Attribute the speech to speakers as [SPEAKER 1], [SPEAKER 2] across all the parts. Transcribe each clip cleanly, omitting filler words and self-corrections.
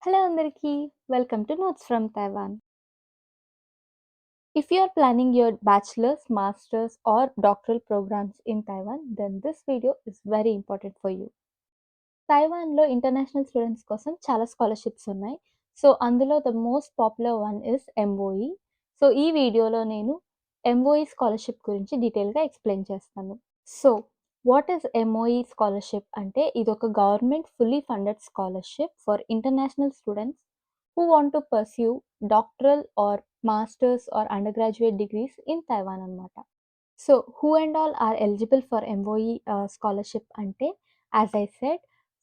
[SPEAKER 1] Hello అందరికీ. Welcome to Notes from Taiwan. If you are planning your bachelor's, master's or doctoral programs in Taiwan, then this video is very important for you. తైవాన్‌లో international students కోసం చాలా scholarships ఉన్నాయి. So, అందులో the most popular one is MOE. So, ఈ వీడియోలో నేను MOE scholarship గురించి డీటెయిల్‌గా ఎక్స్‌ప్లెయిన్ చేస్తాను. So, what is MOE scholarship అంటే ఇదొక government fully funded scholarship for international students who want to pursue doctoral or master's or undergraduate degrees in Taiwan అన్నమాట. So, who and all are eligible for MOE scholarship ante, as I said,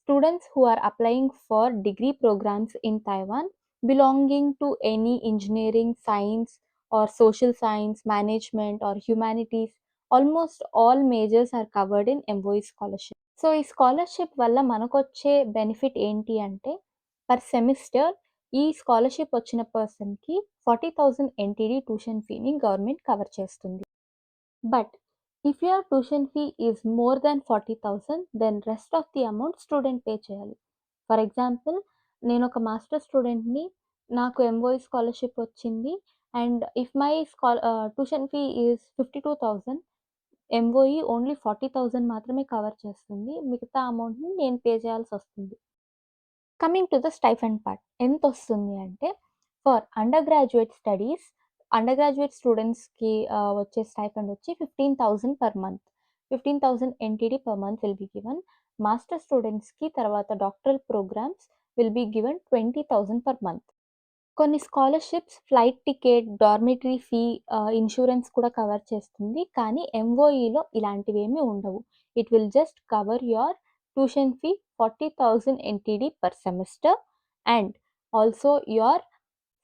[SPEAKER 1] students who are applying for degree programs in Taiwan belonging to any engineering, science or social science, management or humanities, almost all majors are covered in MOE scholarship. So, ఈ scholarship వల్ల మనకొచ్చే benefit ఏంటి అంటే, per semester ఈ scholarship వచ్చిన పర్సన్‌కి 40,000 NTD tuition ఫీని government cover చేస్తుంది. But if your tuition fee is more than 40,000, then rest of the amount student pay చేయాలి. For example, నేనొక మాస్టర్స్ స్టూడెంట్‌ని. నాకు ఎంఓఈ స్కాలర్‌షిప్ వచ్చింది. And if my tuition fee is 52,000, MOE only 40,000 మాత్రమే cover చేస్తుంది. మిగతా అమౌంట్‌ని నేను పే చేయాల్సొస్తుంది. Coming to the stipend part. ఎంతొస్తుంది అంటే, ఫర్ అండర్ గ్రాడ్యుయేట్ స్టూడెంట్స్‌కి వచ్చే స్టైఫండ్ వచ్చి 15,000 per month. 15,000 NTD per month will be given. Master స్టూడెంట్స్‌కి తర్వాత doctoral programmes will be given 20,000 per month. కొన్ని scholarships flight ticket, dormitory fee, insurance కూడా cover చేస్తుంది. కానీ ఎంఓఈలో ఇలాంటివేమీ ఉండవు. It will just cover your tuition fee 40,000 NTD per semester and also your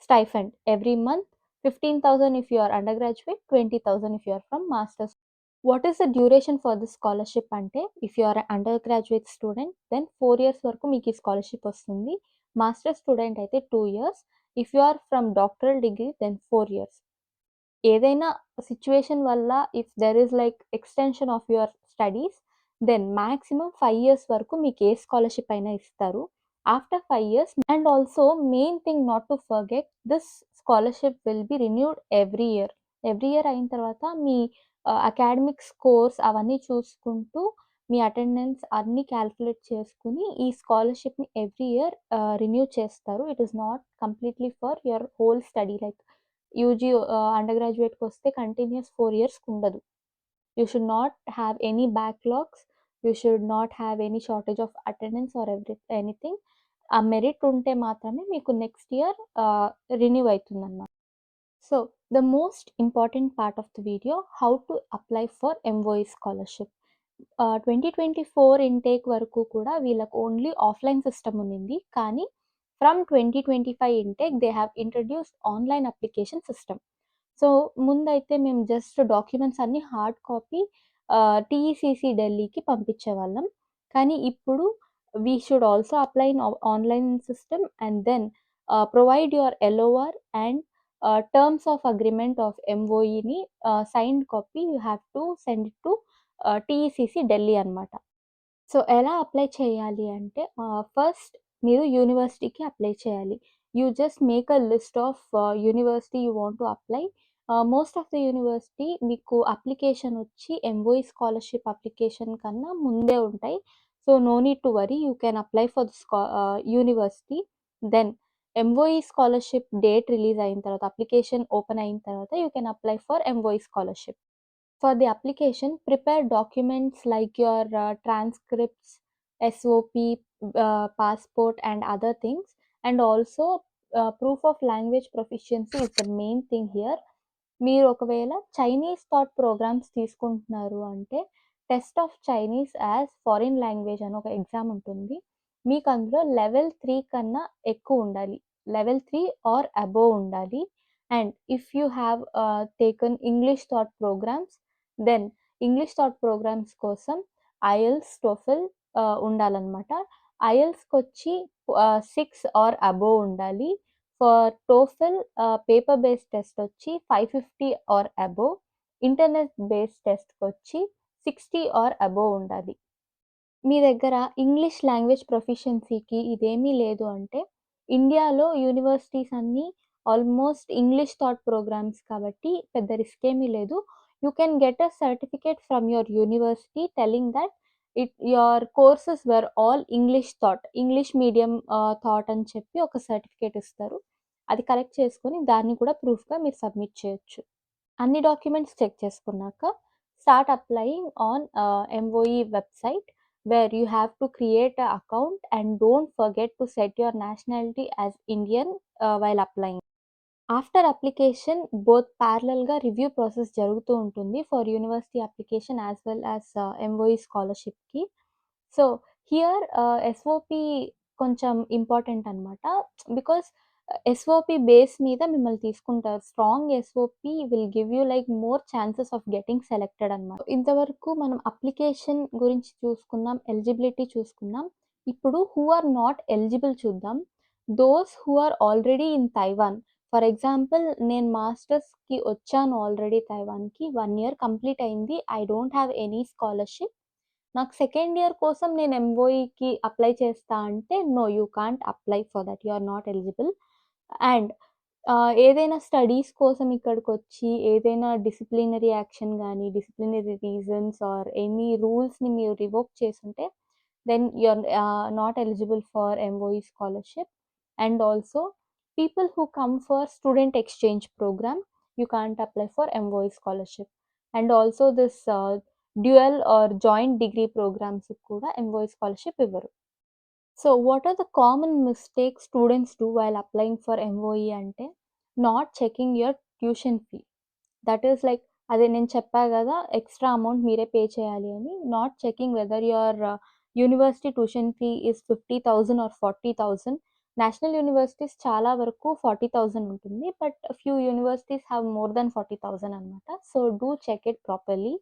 [SPEAKER 1] stipend every month 15,000 if you are undergraduate, 20,000 if you are from masters. What is the duration for this scholarship అంటే, if you are an undergraduate student, then 4 years వరకు మీకు ఈ scholarship వస్తుంది. Masters student అయితే 2 years. If you are from doctoral degree then 4 years. ఏదైనా situation వల్ల if there is like extension of your studies, then maximum 5 years వరకు మీకు ఏ స్కాలర్‌షిప్ అయినా ఇస్తారు. After 5 years and also main thing not to forget, this scholarship will be renewed every year. Every year అయిన తర్వాత మీ academic scores అవన్నీ చూసుకుంటూ, మీ attendance అన్నీ క్యాలిక్యులేట్ చేసుకొని ఈ స్కాలర్‌షిప్‌ని ఎవ్రీ ఇయర్ రిన్యూ చేస్తారు. It is not completely for your whole study. Like UG under గ్రాడ్యుయేట్‌కొస్తే కంటిన్యూయస్ 4 ఇయర్స్‌కి ఉండదు. You should not have any backlogs. You should not have any shortage of attendance or anything. ఆ merit ఉంటే మాత్రమే మీకు next year renew అయితుందన్నమాట. So, the most important part of the video, how to apply for MOE scholarship. 2024 intake వరకు కూడా వీళ్ళకి only offline system ఉన్నింది. కానీ from 2025 intake they have introduced online application system. So, ముందైతే మేము జస్ట్ డాక్యుమెంట్స్ అన్నీ hard copy TECC ఢిల్లీకి పంపించేవాళ్ళం. కానీ ఇప్పుడు we should also apply in online system and then provide your LOR and terms of agreement of ఎంఓఈని signed copy you have to send it to TECC Delhi అనమాట. So, ఎలా apply చేయాలి అంటే, first మీరు యూనివర్సిటీకి అప్లై చేయాలి. You just make a list of university you want to apply. Most of the university మీకు application వచ్చి ఎంఓఈ స్కాలర్‌షిప్ అప్లికేషన్ కన్నా ముందే ఉంటాయి. So, no need to worry. You can apply for the university. Then MOE scholarship date release అయిన తర్వాత, application open అయిన తర్వాత you can apply for MOE scholarship. For the application, prepare documents like your transcripts, SOP, passport, and other things. And also, proof of language proficiency is the main thing here. మీరు ఒకవేళ Chinese thought programmes తీసుకుంటున్నారు అంటే, test of Chinese as foreign language అని ఒక exam ఉంటుంది. మీకు అందులో level 3 కన్నా ఎక్కువ ఉండాలి. లెవెల్ 3 ఆర్ అబోవ్ ఉండాలి. And if you have taken English taught programmes, then English taught programmes కోసం ఐఎల్స్, టోఫెల్ ఉండాలనమాట. ఐఎల్స్‌కొచ్చి 6 ఆర్ అబోవ్ ఉండాలి. For TOEFL paper based test వచ్చి 550 ఆర్ అబోవ్. ఇంటర్నెట్ బేస్డ్ టెస్ట్‌కొచ్చి 60 ఆర్ అబోవ్ ఉండాలి. మీ దగ్గర ఇంగ్లీష్ లాంగ్వేజ్ ప్రొఫిషియన్సీకి ఇదేమీ లేదు అంటే, ఇండియాలో యూనివర్సిటీస్ అన్నీ ఆల్మోస్ట్ ఇంగ్లీష్ థాట్ ప్రోగ్రామ్స్ కాబట్టి పెద్ద రిస్క్ ఏమీ లేదు. You can get a certificate from your university telling that your courses were all English thought, English medium thought అని చెప్పి ఒక సర్టిఫికేట్ ఇస్తారు. అది కలెక్ట్ చేసుకొని దాన్ని కూడా ప్రూఫ్‌గా మీరు సబ్మిట్ చేయొచ్చు. అన్ని డాక్యుమెంట్స్ చెక్ చేసుకున్నాక start applying on MOE website where you have to create a account and don't forget to set your nationality as Indian while applying. After application both ప్యారలల్‌గా రివ్యూ ప్రాసెస్ జరుగుతూ ఉంటుంది for university application as well as MOE స్కాలర్‌షిప్‌కి. So, here SOP కొంచెం important అనమాట. Because SOP base మీద మిమ్మల్ని తీసుకుంటారు. Strong SOP will give you like more chances of getting selected అనమాట. ఇంతవరకు మనం అప్లికేషన్ గురించి చూసుకున్నాం, ఎలిజిబిలిటీ చూసుకున్నాం. ఇప్పుడు హూ ఆర్ నాట్ ఎలిజిబుల్ చూద్దాం. Those who are already in Taiwan. For example నేను మాస్టర్స్‌కి వచ్చాను ఆల్రెడీ తైవాన్‌కి. 1 ఇయర్ కంప్లీట్ అయింది. I don't have any scholarship. నాకు సెకండ్ ఇయర్ కోసం నేను ఎంఓఈకి అప్లై చేస్తా అంటే, no you can't apply for that. You are not eligible. And ఏదైనా స్టడీస్ కోసం ఇక్కడికొచ్చి ఏదైనా డిసిప్లినరీ యాక్షన్ గానీ, డిసిప్లినరీ రీజన్స్ ఆర్ ఎనీ రూల్స్‌ని మీరు రివోక్ చేసుంటే, then you are not eligible for MOE scholarship. And also people who come for student exchange programme, you can't apply for MOE scholarship. And also this dual or joint degree ప్రోగ్రామ్స్‌కి కూడా MOE scholarship ఇవ్వరు. So, what are the common mistakes students do while applying for MOE అంటే, not checking your tuition fee. That is like అదే నేను చెప్పా గదా! Extra amount మీరే pay చేయాలి అని. Not checking whether your university tuition fee is 50,000 or 40,000. National universities చాలా వరకు 40,000 ఉంటుంది. But few universities have more than 40,000 అనమాట. So, do check it properly.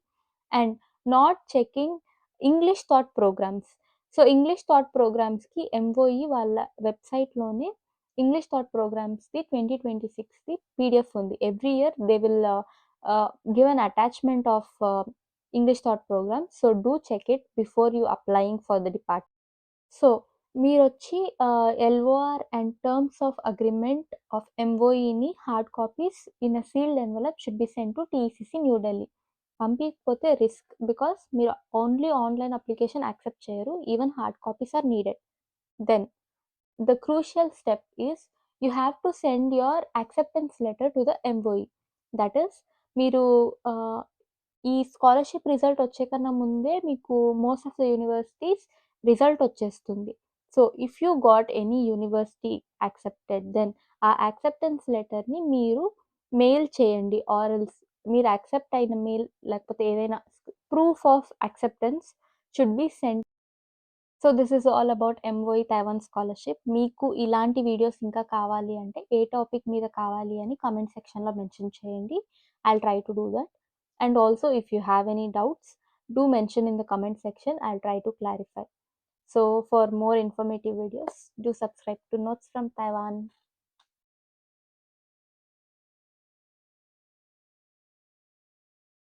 [SPEAKER 1] And not checking English taught programmes. So, English taught ప్రోగ్రామ్స్‌కి MOE వాళ్ళ వెబ్‌సైట్‌లోనే English taught ప్రోగ్రామ్స్‌ది 2026ది PDF ఉంది. Every year they will give an attachment of English thought program. So do check it before you applying for the department. So, మీరొచ్చి LOR and terms of agreement of ఎంఓఈని hard copies in a sealed envelope should be sent to TECC New Delhi. పంపియకపోతే risk. Because మీరు only online application accept చేయరు. Even hard copies are needed. Then the crucial step is you have to send your acceptance letter to the MOE. That is, మీరు ఈ scholarship result వచ్చే కన్నా ముందే మీకు most of the universities result వచ్చేస్తుంది. So, if you got any university accepted, then ఆ acceptance లెటర్‌ని మీరు మెయిల్ చేయండి. ఆర్ ఎల్స్ మీరు యాక్సెప్ట్ అయిన మెయిల్ లేకపోతే ఏదైనా proof of acceptance should be sent. So, this is all about MOE Taiwan scholarship. మీకు ఇలాంటి వీడియోస్ ఇంకా కావాలి అంటే, ఏ టాపిక్ మీద కావాలి అని కామెంట్ సెక్షన్‌లో మెన్షన్ చేయండి. I'll try to do that. And also if you have any doubts, do mention in the comment section. I'll try to clarify. So, for more informative videos, do subscribe to Notes from Taiwan.